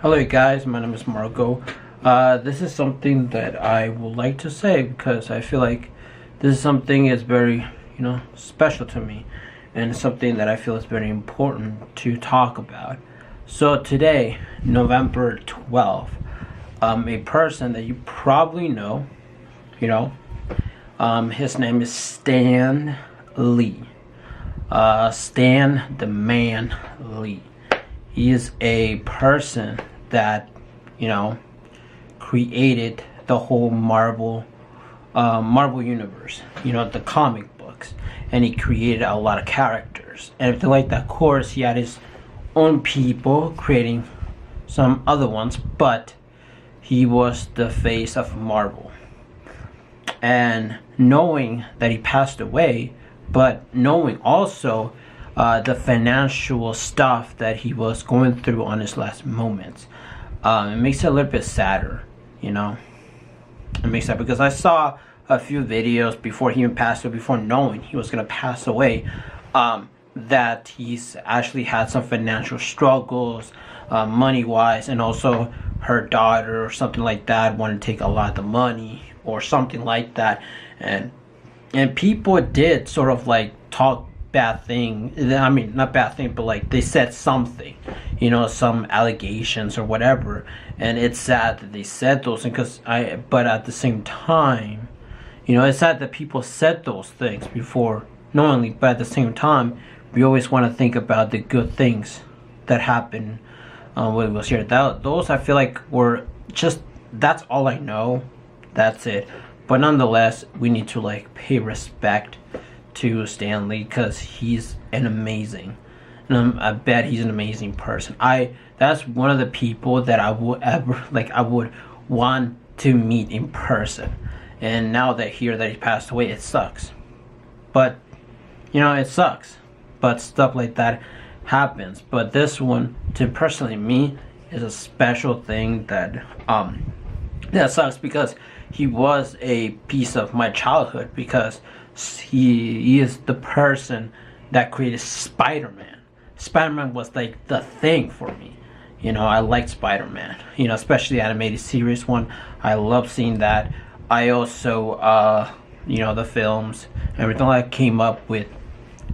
Hello guys, my name is Marco. This is something that I would like to say because I feel like this is something is very, special to me, and something that I feel is very important to talk about. So today, November 12th, a person that you probably know, his name is Stan Lee. Stan the Man Lee. He is a person that, created the whole Marvel universe, the comic books, and he created a lot of characters. And like that, of course, he had his own people creating some other ones, but he was the face of Marvel. And knowing that he passed away, but knowing also the financial stuff that he was going through on his last moments, it makes it a little bit sadder, It makes that because I saw a few videos before he even passed away, before knowing he was gonna pass away, that he's actually had some financial struggles, money-wise, and also her daughter or something like that wanted to take a lot of the money or something like that, and people did sort of like talk bad thing. I mean, not bad thing, but like they said something, some allegations or whatever, and it's sad that they said those things. But at the same time, it's sad that people said those things before knowingly, but at the same time, we always want to think about the good things that happened when it was here. Those I feel like were just, that's all I know, that's it. But nonetheless, we need to like pay respect to Stan Lee because he's an amazing, and I bet he's an amazing person. That's one of the people that I would want to meet in person. And now that he passed away, it sucks. But it sucks. But stuff like that happens. But this one, to personally me, is a special thing that sucks because he was a piece of my childhood, because he is the person that created Spider-Man. Spider-Man was like the thing for me. I liked Spider-Man, especially the animated series one. I love seeing that. I also, the films, everything that came up with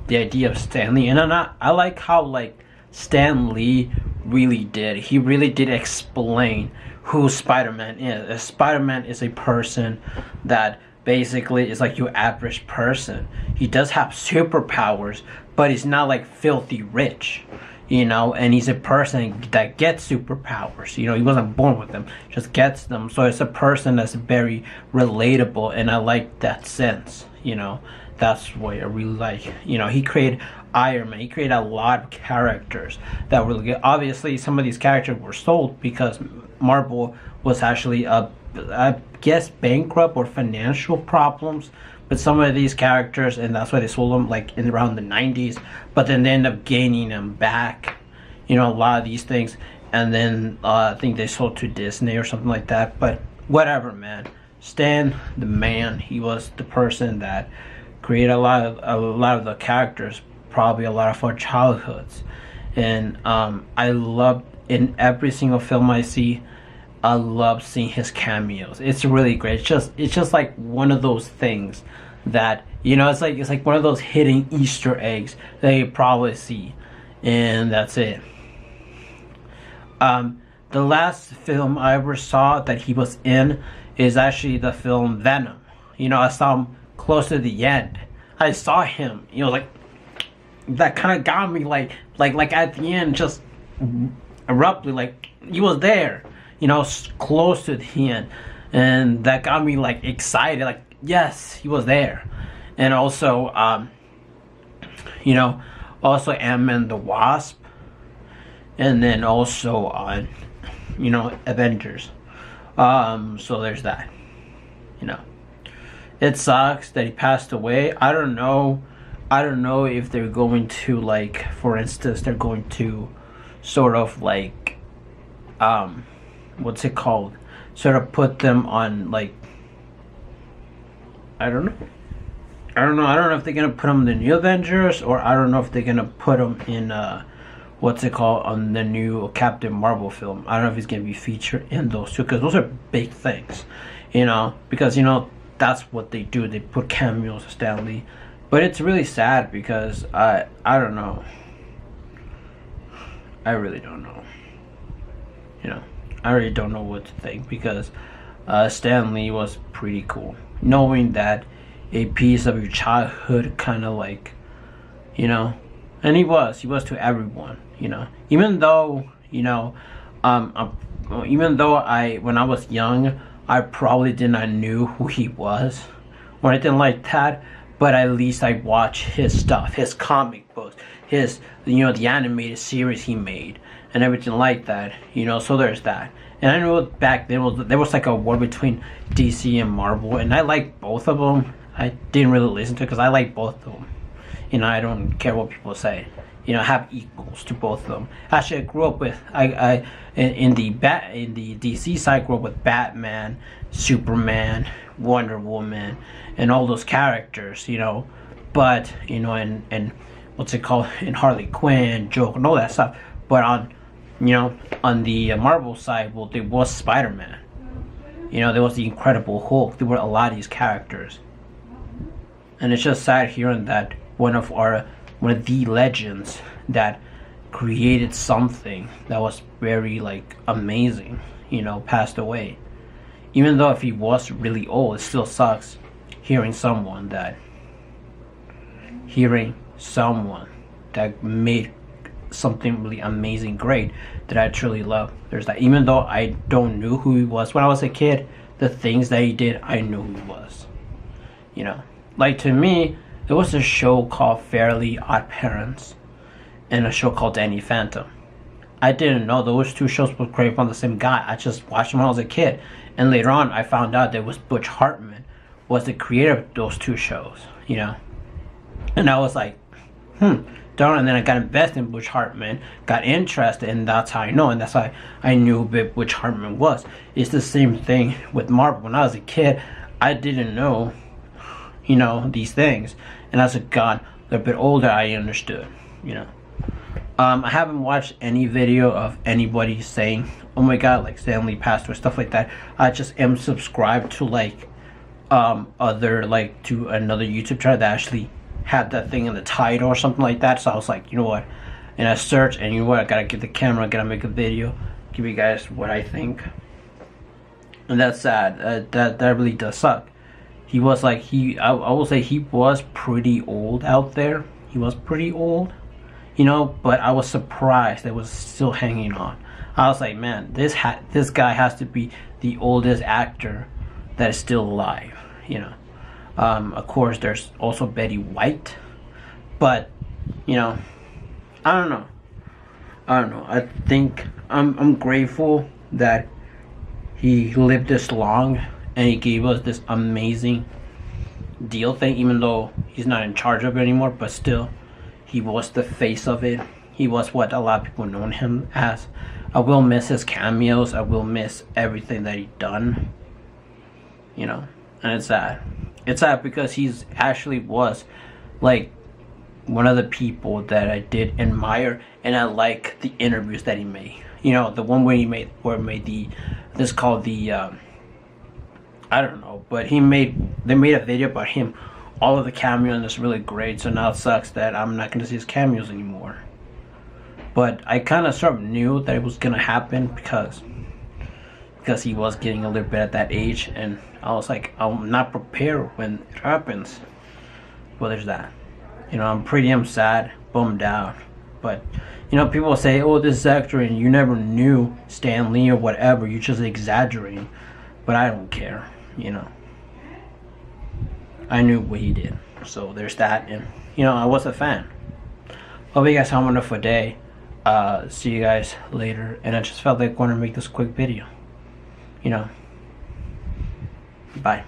the idea of Stan Lee. And I like how like Stan Lee really did. He really did explain who Spider-Man is. Spider-Man is a person that basically is like your average person. He does have superpowers, but he's not like filthy rich, and he's a person that gets superpowers. He wasn't born with them, just gets them. So it's a person that's very relatable, and I like that sense. That's what I really like. He created Iron Man. He created a lot of characters that were really good. Obviously, some of these characters were sold because Marvel was actually I guess bankrupt or financial problems with some of these characters, and that's why they sold them like in around the 90s. But then they end up gaining them back, a lot of these things, and then I think they sold to Disney or something like that. But whatever, man. Stan the Man, he was the person that created a lot of the characters, probably a lot of our childhoods, and I love, in every single film I see, I love seeing his cameos. It's really great. It's just like one of those things that it's like one of those hidden Easter eggs that you probably see, and that's it. The last film I ever saw that he was in is actually the film Venom. I saw him close to the end. I saw him. Like that kind of got me like at the end, just abruptly, like he was there. Close to the end, and that got me like excited, like yes, he was there. And also also Ant-Man the Wasp, and then also on Avengers. So there's that. It sucks that he passed away. I don't know if they're going to, like, for instance, they're going to sort of like what's it called, sort of put them on, like, I don't know if they're gonna put them in the New Avengers, or I don't know if they're gonna put them in what's it called, on the new Captain Marvel film. I don't know if he's gonna be featured in those two, because those are big things, you know, because you know that's what they do. They put cameos of Stan Lee, but it's really sad because I don't know. I really don't know. You know, I really don't know what to think, because Stan Lee was pretty cool. Knowing that a piece of your childhood kind of like, you know, and he was to everyone, you know, even though, you know, even though when I was young, I probably did not knew who he was or anything like that, but at least I watched his stuff, his comic books, his, you know, the animated series he made and everything like that, you know, so there's that. And I know back then there was like a war between DC and Marvel, and I like both of them. I didn't really listen to it because I like both of them. You know, I don't care what people say. You know, I have equals to both of them. Actually, I grew up with in the DC side, I grew up with Batman, Superman, Wonder Woman, and all those characters. You know, but you know, and what's it called, in Harley Quinn, Joker, and all that stuff. But on, you know, on the Marvel side, well, there was Spider-Man. You know, there was the Incredible Hulk. There were a lot of these characters, and it's just sad hearing that one of the legends that created something that was very like amazing, you know, passed away. Even though if he was really old, it still sucks hearing someone that made something really amazing, great, that I truly love. There's that. Even though I don't know who he was when I was a kid, the things that he did, I knew who he was. You know, like to me, there was a show called Fairly Odd Parents and a show called Danny Phantom. I didn't know those two shows were created from the same guy. I just watched them when I was a kid, and later on I found out that was Butch Hartman was the creator of those two shows, you know. And I was like, darn. And then I got invested in Butch Hartman, got interested, and that's how I know, and that's how I knew who Butch Hartman was. It's the same thing with Marvel. When I was a kid, I didn't know, you know, these things, and as I got a bit older, I understood, you know. I haven't watched any video of anybody saying, oh my god, like Stan Lee passed or stuff like that. I just am subscribed to like to another YouTube channel that actually had that thing in the title or something like that. So I was like, you know what, and I searched, and you know what, I gotta get the camera, I gotta make a video, give you guys what I think. And that's sad. That really does suck. He was like, I will say he was pretty old out there. He was pretty old, you know, but I was surprised that it was still hanging on. I was like, man, this guy has to be the oldest actor that is still alive, you know. Of course, there's also Betty White, but you know, I don't know. I think I'm grateful that he lived this long and he gave us this amazing deal thing, even though he's not in charge of it anymore, but still, he was the face of it. He was what a lot of people know him as. I will miss his cameos. I will miss everything that he done, you know, and it's sad. It's sad because he's actually was like one of the people that I did admire, and I like the interviews that he made. You know, the one where he made this called the I don't know, but they made a video about him, all of the cameos, and it's really great. So now it sucks that I'm not gonna see his cameos anymore. But I kind of sort of knew that it was gonna happen because he was getting a little bit at that age, and I was like, I'm not prepared when it happens. Well, there's that. You know, I'm pretty sad, bummed out. But you know, people say, oh, this actor, and you never knew Stan Lee or whatever, you're just exaggerating. But I don't care, you know. I knew what he did. So there's that, and you know, I was a fan. Hope you guys have a wonderful day. See you guys later. And I just felt like wanting to make this quick video. You know. Bye.